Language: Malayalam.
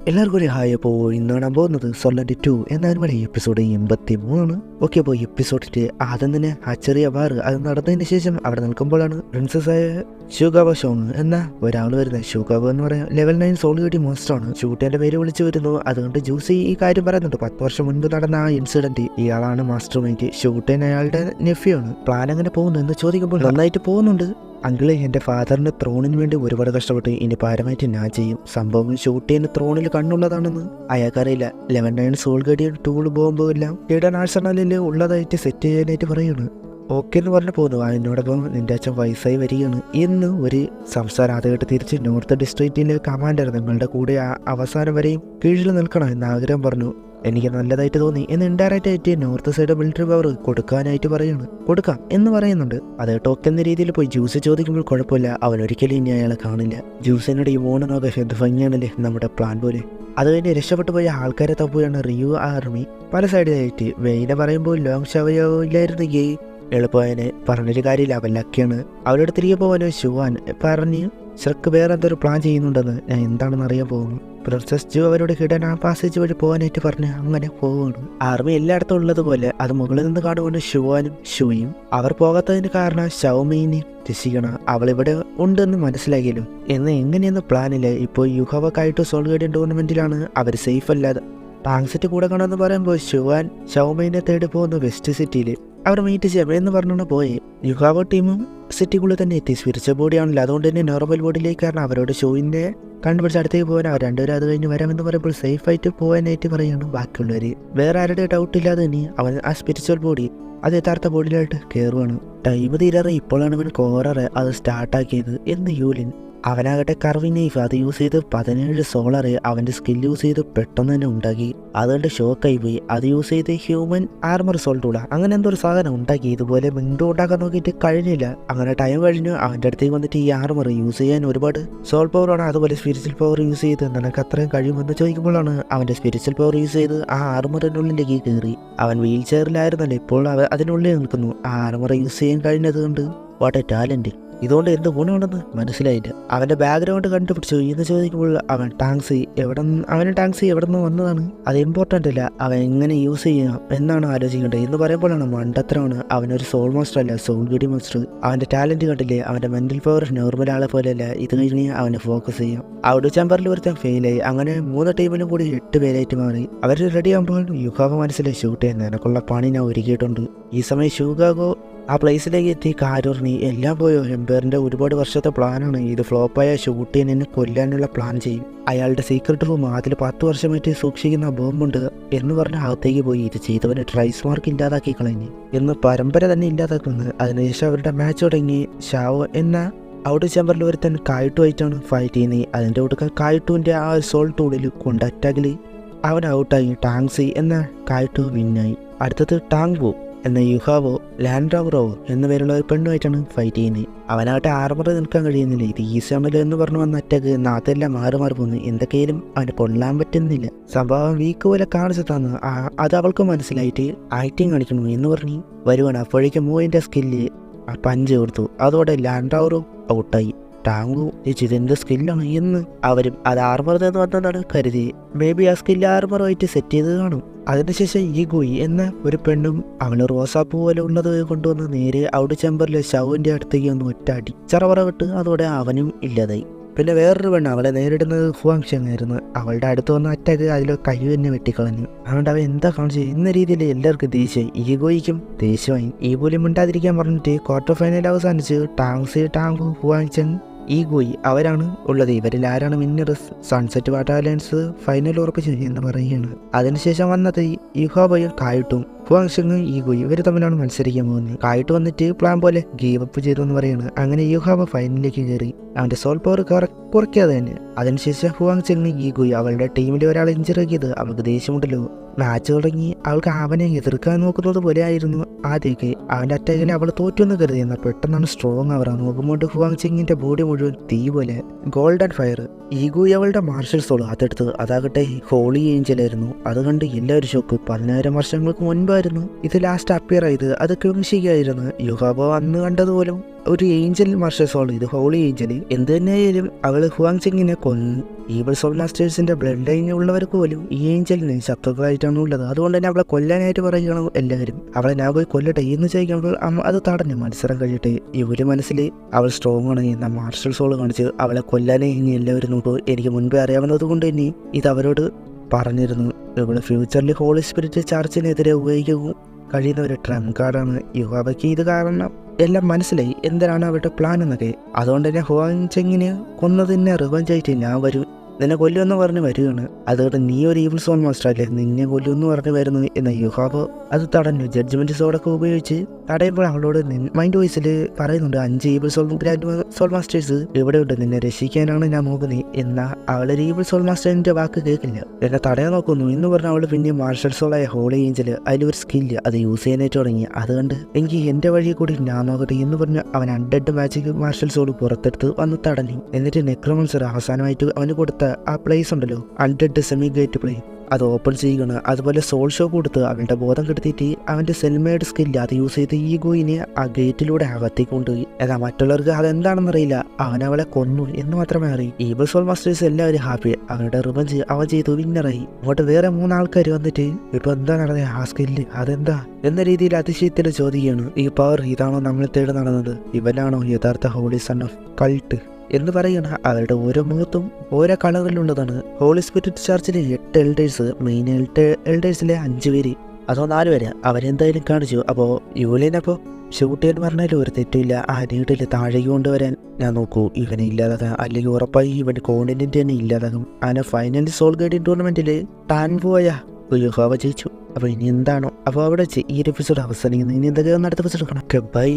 എല്ലാവർക്കും ഒരു ഹായ്. അപ്പോൾ ഇന്ന് കാണാൻ പോകുന്നത് സോളന്റ് 2 എന്ന എപ്പിസോഡ് 83. ഓക്കെ, അപ്പോൾ എപ്പിസോഡിന്റെ ആദ്യം തന്നെ ആ ചെറിയ വാർ അത് നടന്നതിന് ശേഷം അവിടെ നിൽക്കുമ്പോഴാണ് പ്രിൻസസ്സായ ഷുഗാവ ഷോങ് എന്ന ഒരാൾ വരുന്നത്. ഷുഗാവ എന്ന് പറയാൻ ലെവൽ 9 സോൾ കിട്ടി മോൺസ്റ്ററാണ്. ഷൂട്ടേന്റെ പേര് വിളിച്ചു വരുന്നു. അതുകൊണ്ട് ജൂസി ഈ കാര്യം പറയുന്നുണ്ട്. 10 വർഷം മുൻപ് നടന്ന ആ ഇൻസിഡന്റ്, ഇയാളാണ് മാസ്റ്റർ മൈൻഡ്. ഷൂട്ടേൻ അയാളുടെ നെഫ്യാണ്. പ്ലാൻ എങ്ങനെ പോകുന്നു എന്ന് ചോദിക്കുമ്പോൾ നന്നായിട്ട് പോകുന്നുണ്ട്. അങ്കിള് എൻ്റെ ഫാദറിൻ്റെ ത്രോണിന് വേണ്ടി ഒരുപാട് കഷ്ടപ്പെട്ട് ഇനി പാരമായിട്ട് ഞാൻ ചെയ്യും. സംഭവം ഷൂട്ട് ചെയ്യുന്ന ത്രോണിൽ കണ്ണുള്ളതാണെന്ന് അയാൾക്കറിയില്ല. 11 സോൾ ഗഡിയൻ ടൂൾ ബോംബും എല്ലാം ഈഡൻ ആഴ്സണലിൽ ഉള്ളതായിട്ട് സെറ്റ് ചെയ്യാനായിട്ട് പറയുകയാണ്. ഓക്കെ എന്ന് പറഞ്ഞു പോകുന്നു. എന്നോടൊപ്പം നിന്റെ അച്ഛൻ വയസ്സായി വരികയാണ്. ഇന്ന് ഒരു സംസാരം ആദ്യമായിട്ട് തിരിച്ച് നോർത്ത് ഡിസ്ട്രിക്റ്റിലെ കമാൻഡർ നിങ്ങളുടെ കൂടെ അവസാനം വരെയും കീഴിൽ നിൽക്കണം എന്ന് ആഗ്രഹം പറഞ്ഞു. എനിക്ക് നല്ലതായിട്ട് തോന്നി എന്ന് ഇൻഡയറക്റ്റ് ആയിട്ട് നോർത്ത് സൈഡ് മിലിറ്ററി പവർ കൊടുക്കാനായിട്ട് പറയുകയാണ്. കൊടുക്കാം എന്ന് പറയുന്നുണ്ട്. അത് ടോക്ക് എന്ന രീതിയിൽ പോയി ജ്യൂസ് ചോദിക്കുമ്പോൾ കുഴപ്പമില്ല, അവൻ ഒരിക്കലും ഇനി അയാളെ കാണില്ല. ജ്യൂസിനോട് ഈ മോണനോക്കെ എന്ത് ഭംഗിയാണല്ലേ നമ്മുടെ പ്ലാൻ പോലെ. അത് കഴിഞ്ഞ് രക്ഷപ്പെട്ടു പോയ ആൾക്കാരെ തപ്പുകയാണ് റിയു ആർമി. പല സൈഡിലായിട്ട് വെയില പറയുമ്പോൾ ലോങ് ഷവയില്ലായിരുന്നെങ്കിൽ എളുപ്പമായനെ. പറഞ്ഞൊരു കാര്യമില്ല, അവൻ ലക്കിയാണ്. അവരോട് തിരികെ പോകാനോ ഷുവാൻ പറഞ്ഞ് ശ്രക്ക് വേറെ എന്തൊരു പ്ലാൻ ചെയ്യുന്നുണ്ടെന്ന് ഞാൻ എന്താണെന്ന് അറിയാൻ പോകുന്നു. പ്രിൻസസ് ജു അവരോട് ഹിഡൻ ആ പാസേജ് വഴി പോകാനായിട്ട് പറഞ്ഞ് അങ്ങനെ പോവുകയാണ്. ആർമി എല്ലായിടത്തും ഉള്ളതുപോലെ അത് മുകളിൽ നിന്ന് കാണുകൊണ്ട് ഷുവാനും ഷുയും അവർ പോകാത്തതിന് കാരണം ഷൗമീനെ രക്ഷിക്കണം. അവളിവിടെ ഉണ്ടെന്ന് മനസ്സിലാക്കിയല്ലോ എന്ന് എങ്ങനെയെന്ന് പ്ലാനില്ല. ഇപ്പോൾ യുഹവക്കായിട്ട് സോൾ ഗഡിയൻ ടൂർണമെന്റിലാണ് അവർ സേഫ് അല്ലാതെ. ടാങ്സിറ്റ് കൂടെ കാണുമെന്ന് പറയുമ്പോൾ ഷുവാൻ ഷൗമീനെ തേടി പോകുന്നു വെസ്റ്റ് സിറ്റിയിൽ. അവർ മീറ്റ് ചെയ്യാം എന്ന് പറഞ്ഞാണ് പോയി. യുഹാവ ടീമും സിറ്റിക്കുള്ളിൽ തന്നെ എത്തി. സ്പിരിച്വൽ ബോഡിയാണല്ലോ, അതുകൊണ്ട് തന്നെ നോർമൽ ബോഡിയിലേക്ക്. കാരണം അവരോട് ഷോയിനെ കണ്ടുപിടിച്ച് അടുത്തേക്ക് പോകാൻ അവർ രണ്ടുപേരും അത് കഴിഞ്ഞ് വരാമെന്ന് പറയുമ്പോൾ സേഫായിട്ട് പോകാനായിട്ട് പറയുകയാണ് ബാക്കിയുള്ളവർ. വേറെ ആരുടെ ഡൗട്ട് ഇല്ലാതെ തന്നെ അവൻ ആ സ്പിരിച്വൽ ബോഡി അത് യഥാർത്ഥ ബോഡിയിലായിട്ട് കയറുവാണ്. ടൈം തീരാറ് ഇപ്പോഴാണ് അവൻ കോറർ അത് സ്റ്റാർട്ടാക്കിയത് എന്ന് യൂലിൻ. അവനാകട്ടെ കർവിംഗ് നൈഫ് അത് യൂസ് ചെയ്ത് 17 സോളർ അവൻ്റെ സ്കിൽ യൂസ് ചെയ്ത് പെട്ടെന്ന് തന്നെ ഉണ്ടാക്കി. അതുകൊണ്ട് ഷോക്കായി പോയി. അത് യൂസ് ചെയ്ത് ഹ്യൂമൻ ആർമർ സോൾ ടൂള അങ്ങനെ എന്തോ ഒരു സാധനം ഉണ്ടാക്കി. ഇതുപോലെ മിണ്ടോ ഉണ്ടാക്കാൻ നോക്കിയിട്ട് കഴിഞ്ഞില്ല. അങ്ങനെ ടൈം കഴിഞ്ഞു. അവൻ്റെ അടുത്തേക്ക് വന്നിട്ട് ഈ ആർമർ യൂസ് ചെയ്യാൻ ഒരുപാട് സോൾ പവറാണ്, അതുപോലെ സ്പിരിച്വൽ പവർ യൂസ് ചെയ്ത് നിനക്ക് അത്രയും കഴിയുമെന്ന് ചോദിക്കുമ്പോഴാണ് അവൻ്റെ സ്പിരിച്വൽ പവർ യൂസ് ചെയ്ത് ആ ആർമറിനുള്ളിലേക്ക് കയറി. അവൻ വീൽ ചെയറിലായിരുന്നല്ലോ, ഇപ്പോൾ അതിനുള്ളിൽ നിൽക്കുന്നു. ആ ആർമർ യൂസ് ചെയ്യാൻ കഴിഞ്ഞത് കൊണ്ട് വാട്ട് എ ടാലന്റ്. ഇതുകൊണ്ട് എന്ത് ഗുണമുണ്ടെന്ന് മനസ്സിലായില്ല. അവൻ്റെ ബാക്ക്ഗ്രൗണ്ട് കണ്ടുപിടിച്ചു എന്ന് ചോദിക്കുമ്പോൾ അവന് ടാങ്സി എവിടെ നിന്ന് വന്നതാണ്, അത് ഇമ്പോർട്ടൻ്റ് അല്ല, അവൻ എങ്ങനെ യൂസ് ചെയ്യാം എന്നാണ് ആലോചിക്കേണ്ടത് എന്ന് പറയുമ്പോഴാണ് മണ്ടത്തരമാണ്. അവനൊരു സോൾ മോൺസ്റ്റർ അല്ല, സോൾ ഗഡി മോൺസ്റ്റർ. അവൻ്റെ ടാലൻറ്റ് കണ്ടില്ലേ, അവൻ്റെ മെൻ്റൽ പവർ നോർമൽ ആളെ പോലെയല്ല. ഇത് കഴിഞ്ഞ് അവന് ഫോക്കസ് ചെയ്യും. ഔട്ട് ചാമ്പറിൽ ഒരുത്തൻ ഫെയിലായി. അങ്ങനെ 3 ടീമിലും കൂടി 8 പേരായിട്ട് മാറി. അവർ റെഡി ആകുമ്പോൾ യുഹാവ മനസ്സിലായി ഷൂട്ട് ചെയ്യുന്ന എനക്കുള്ള പണി ഞാൻ ഒരുക്കിയിട്ടുണ്ട്. ഈ സമയം ഷൂഗാഗോ ആ പ്ലേസിലേക്ക് എത്തി കാരൂർണി എല്ലാം പോയോ. എംപയറിൻ്റെ ഒരുപാട് വർഷത്തെ പ്ലാനാണ് ഇത്. ഫ്ലോപ്പായ ഷൂട്ട് ചെയ്യാൻ എന്നെ കൊല്ലാനുള്ള പ്ലാൻ ചെയ്യും. അയാളുടെ സീക്രട്ട് റൂം അതിൽ 10 വർഷമായിട്ട് സൂക്ഷിക്കുന്ന ബോംബുണ്ട് എന്ന് പറഞ്ഞ് അകത്തേക്ക് പോയി. ഇത് ചെയ്തവനെ ട്രൈസ് മാർക്ക് ഇല്ലാതാക്കി കളഞ്ഞു എന്ന് പരമ്പര തന്നെ ഇല്ലാതാക്കുന്നത്. അതിനുശേഷം അവരുടെ മാച്ച് തുടങ്ങി. ഷാവോ എന്ന ഔട്ട് ചാമ്പറിൽ ഒരുത്തൻ കായിട്ടുമായിട്ടാണ് ഫൈറ്റ് ചെയ്യുന്നത്. അതിൻ്റെ ഒടുക്ക കായിട്ടുവിൻ്റെ ആ സോൾ ടൂളിൽ കൊണ്ടറ്റാക്കിൽ അവൻ ഔട്ടായി. ടാങ്സി എന്ന കായിട്ടു വിന്നായി. അടുത്തത് ടാങ്വോ എന്ന യുഹാവോ ലാൻഡ്രോ എന്ന പേരുള്ള ഒരു പെണ്ണുമായിട്ടാണ് ഫൈറ്റ് ചെയ്യുന്നത്. അവനാകട്ടെ ആർമർ നിൽക്കാൻ കഴിയുന്നില്ല. ഇത് ഈസിയാണല്ലോ എന്ന് പറഞ്ഞു വന്ന അറ്റാക്ക് നാത്തെല്ലാം മാറി പോകുന്നു. എന്തൊക്കെയാലും അവന് കൊള്ളാൻ പറ്റുന്നില്ല. സംഭവം വീക്ക് പോലെ കാണിച്ചു തന്നു. അത് അവൾക്ക് മനസ്സിലായിട്ട് ആക്ടിങ് കാണിക്കണു എന്ന് പറഞ്ഞ് വരുവാണ്. അപ്പോഴേക്കും മൂവിൻ്റെ സ്കില്ല് പഞ്ച് കൊടുത്തു. അതോടെ ലാൻഡ്രോ ഔട്ടായി. ടാങ്കു ഇതിൻ്റെ സ്കില്ലാണ് എന്ന് അവരും അത് ആർമർ എന്ന് വന്നതാണ് കരുതി. മേ ബി ആ സ്കില്ല് ആർമറുമായിട്ട് സെറ്റ് ചെയ്ത് കാണും. അതിനുശേഷം ഈ ഗുയി എന്ന ഒരു പെണ്ണും അവന് റോസാപ്പൂ പോലെ ഉള്ളത് കൊണ്ടുവന്ന് നേരെ ഔട്ട് ചാമ്പറിലെ ഷൗവിൻ്റെ അടുത്തേക്ക് ഒന്ന് ഒറ്റാടി ചറവറ വിട്ട്. അതോടെ അവനും ഇല്ലാതായി. പിന്നെ വേറൊരു പെണ്ണ് അവളെ നേരിടുന്നത് ഹുവാങ്ഷങ് ആയിരുന്നു. അവളുടെ അടുത്ത് വന്ന അറ്റാക്ക് അതിൽ കൈ തന്നെ വെട്ടിക്കളഞ്ഞു. അതുകൊണ്ട് അവൻ എന്താ കാണിച്ചു എന്ന രീതിയിൽ എല്ലാവർക്കും ദേഷ്യമായി. ഈഗോയ്ക്കും ദേഷ്യമായി. ഈ പോലും മിണ്ടാതിരിക്കാൻ പറഞ്ഞിട്ട് ക്വാർട്ടർ ഫൈനൽ അവസാനിച്ച് ടാങ്സി ടാങ്കു ഹുവാങ്ഷങ് ഈഗോയി അവരാണ് ഉള്ളത്. ഇവരിൽ ആരാണ് വിന്നർ? സൺസെറ്റ് ബാറ്റാലിയൻസ് ഫൈനൽ ഉറപ്പിച്ചു എന്ന് പറയുകയാണ്. അതിനുശേഷം വന്നത് യുഹാബയും കായിട്ടും ഹുവാങ്ഷങ് ഈഗോയി ഇവർ തമ്മിലാണ് മത്സരിക്കാൻ പോകുന്നത്. കായിട്ട് വന്നിട്ട് പ്ലാൻ പോലെ ഗീവ് അപ്പ് ചെയ്തു എന്ന് പറയുന്നത്. അങ്ങനെ യുഹാബ ഫൈനലിലേക്ക് കയറി. അവൻ്റെ സോൾ പവർ കുറയ്ക്കാതെ തന്നെ. അതിനുശേഷം ഹുവാങ്ഷങ് ഈഗോയി അവളുടെ ടീമിലെ ഒരാളെ ഇഞ്ചറി ആക്കിയത് അവൾക്ക് ദേഷ്യമുണ്ടല്ലോ. മാച്ച് തുടങ്ങി അവൾക്ക് അവനെ എതിർക്കാൻ നോക്കുന്നത് പോലെ ആയിരുന്നു ആദ്യമൊക്കെ. അവൻ്റെ അറ്റാക്കിനെ അവൾ തോറ്റെന്ന് കരുതി. എന്നാൽ പെട്ടെന്നാണ് സ്ട്രോങ് അവർ നോക്കുമ്പോൾ ഹുവാങ്ഷങ്ങിൻ്റെ ബോഡി മുഴുവൻ തീ പോലെ ഗോൾഡൻ ഫയർ. ഈഗോയി അവളുടെ മാർഷൽ സോൾ അതെടുത്ത് അതാകട്ടെ ഹോളി ഏഞ്ചലായിരുന്നു. അത് കണ്ട് എല്ലാവരും ഷോക്ക്. 10,000 വർഷങ്ങൾക്ക് മുൻപ് ആയിരുന്നു ഇത് ലാസ്റ്റ് അപ്പിയർ ആയത്. അത് ക്യുങ്ഷിയായിരുന്നു. യുഹാബോ അന്ന് കണ്ടതുപോലും ഒരു ഏഞ്ചൽ മാർഷൽ സോൾ, ഇത് ഹോളി ഏഞ്ചൽ. എന്ത് തന്നെയായാലും അവള് ഹുവാങ് ചെങ്ങിനെ കൊന്നു. ഈവൽ സോൾ മാസ്റ്റേഴ്സിന്റെ ബ്ലഡ് ലൈനിലുള്ളവർക്ക് പോലും ഈ ഏഞ്ചലിന് ശത്രുക്കളായിട്ടാണ് ഉള്ളത്. അതുകൊണ്ട് തന്നെ അവളെ കൊല്ലാനായിട്ട് പറയുകയാണ് എല്ലാവരും. അവളെ ഞാൻ പോയി കൊല്ലട്ടെ എന്ന് ചോദിക്കുമ്പോൾ അത് തടഞ്ഞു. മത്സരം കഴിയട്ടെ. ഇവര് മനസ്സിൽ അവൾ സ്ട്രോങ് ആണ് എന്ന മാർഷൽ സോൾ കാണിച്ച് അവളെ കൊല്ലാനേ ഇനി എല്ലാവരും നോക്കൂ. എനിക്ക് മുൻപേ അറിയാവുന്നത് കൊണ്ട് തന്നെ ഇത് അവരോട് പറഞ്ഞിരുന്നു. ഇവിടെ ഫ്യൂച്ചറിൽ ഹോളി സ്പിരിറ്റ് ചർച്ചിനെതിരെ ഉപയോഗിക്കും കഴിയുന്ന ഒരു ട്രംപ് കാർഡാണ്. യുവാബയ്ക്ക് ഇത് കാരണം എല്ലാം മനസ്സിലായി എന്തിനാണ് അവരുടെ പ്ലാൻ എന്നൊക്കെ. അതുകൊണ്ട് തന്നെ ഹുവാങ് ചെങ്ങിനെ കൊന്നതിനെ റിവഞ്ച് ആയിട്ട് ഞാൻ വരും, നിന്നെ കൊല്ലുമെന്ന് പറഞ്ഞ് വരികയാണ്. അതുകൊണ്ട് നീ ഒരു ഈവിൾ സോൾ മാസ്റ്റർ അല്ലേ, നിന്നെ കൊല്ലുമെന്ന് പറഞ്ഞ് വരുന്നു എന്ന യുഹാബോ അത് തടഞ്ഞു. ജഡ്ജ്മെന്റ് സോഡൊക്കെ ഉപയോഗിച്ച് തടയുമ്പോൾ അവളോട് മൈൻഡ് വോയിസിൽ പറയുന്നുണ്ട് 5 evil soul grand soul masters ഇവിടെയുണ്ട്, നിന്നെ രക്ഷിക്കാനാണ് ഞാൻ നോക്കുന്നത്. എന്നാൽ അവളൊരു ഈവിൾ സോൾ മാസ്റ്ററിന്റെ വാക്ക് കേൾക്കില്ല, എന്നെ തടയാൻ നോക്കുന്നു എന്ന് പറഞ്ഞ അവൾ പിന്നെ മാർഷൽ സോളായ ഹോളി ഏഞ്ചൽ അതിലൊരു സ്കില്ല് അത് യൂസ് ചെയ്യാനായിട്ട് തുടങ്ങി. അതുകൊണ്ട് എനിക്ക് എന്റെ വഴി കൂടി ഞാൻ നോക്കട്ടെ എന്ന് പറഞ്ഞ് അവൻ അൺഡെഡ് മാജിക് മാർഷൽ സോൾ പുറത്തെടുത്ത് വന്ന് തടഞ്ഞു. എന്നിട്ട് നെക്രോമൻസർ അവസാനമായിട്ട് അവന് കൊടുത്ത ആ പ്ലേസ് ഉണ്ടല്ലോ, അൺഡെഡ് സെമി ഗേറ്റ് പ്ലേ, അത് ഓപ്പൺ ചെയ്യുകയാണ്. അതുപോലെ സോൾ ഷോ കൊടുത്ത് അവൻ്റെ ബോധം കെടുത്തിട്ട് അവൻ്റെ സെൽമേഡ് സ്കില്ല് അത് യൂസ് ചെയ്ത് ഈഗോയിനെ ആ ഗേറ്റിലൂടെ അകത്തേക്ക് കൊണ്ടുപോയി. എന്നാൽ മറ്റുള്ളവർക്ക് അതെന്താണെന്നറിയില്ല. അവൻ അവളെ കൊന്നു എന്ന് മാത്രമേ അറിയൂ. ഈവിൾ സോൾ മാസ്റ്റേഴ്സ് എല്ലാവരും ഹാപ്പി. അവരുടെ റിവഞ്ച് അവൻ ചെയ്തു വിന്നറായി. അങ്ങോട്ട് വേറെ 3 ആൾക്കാർ വന്നിട്ട് ഇപ്പൊ എന്താ നടന്നത്, ആ സ്കില്ല് അതെന്താ എന്ന രീതിയിൽ അതിശയത്തിൽ ചോദിക്കുകയാണ്. ഈ പവർ ഇതാണോ നമ്മൾ തേടി നടന്നത്, ഇവനാണോ യഥാർത്ഥ ഹോളി സൺ ഓഫ് കൾട്ട് എന്ന് പറയണ. അവരുടെ ഓരോ മുഖത്തും ഓരോ കളറിലുള്ളതാണ്. ഹോളി സ്പിരിറ്റ് ചർച്ചിലെ 8 എൽഡേഴ്സ്, മെയിൻ എൽഡേഴ്സിലെ 5 പേര് അതോ 4 പേര് അവരെന്തായാലും കാണിച്ചു. അപ്പോൾ യുവലിനപ്പോൾ ഷൂട്ട് ചെയ്യാൻ പറഞ്ഞാലും ഒരു തെറ്റില്ല. ആ നീട്ടിൽ താഴേക്ക് കൊണ്ടുവരാൻ ഞാൻ നോക്കൂ, ഇവനെ ഇല്ലാതാക്കാം, അല്ലെങ്കിൽ ഉറപ്പായി ഇവൻ്റെ കോണ്ടിനെന്റ് തന്നെ ഇല്ലാതാകും. അങ്ങനെ ഫൈനൽ സോൾ ഗൈഡിങ് ടൂർണമെന്റിൽ താൻ പോയ യുഹാബ ജയിച്ചു. അപ്പോൾ ഇനി എന്താണോ അപ്പോൾ അവിടെ ഈ ഒരു എപ്പിസോഡ് അവസാനിക്കുന്നത്. ഇനി എന്തൊക്കെയാണ് അടുത്ത എപ്പിസോഡ് കാണാം. ബൈ.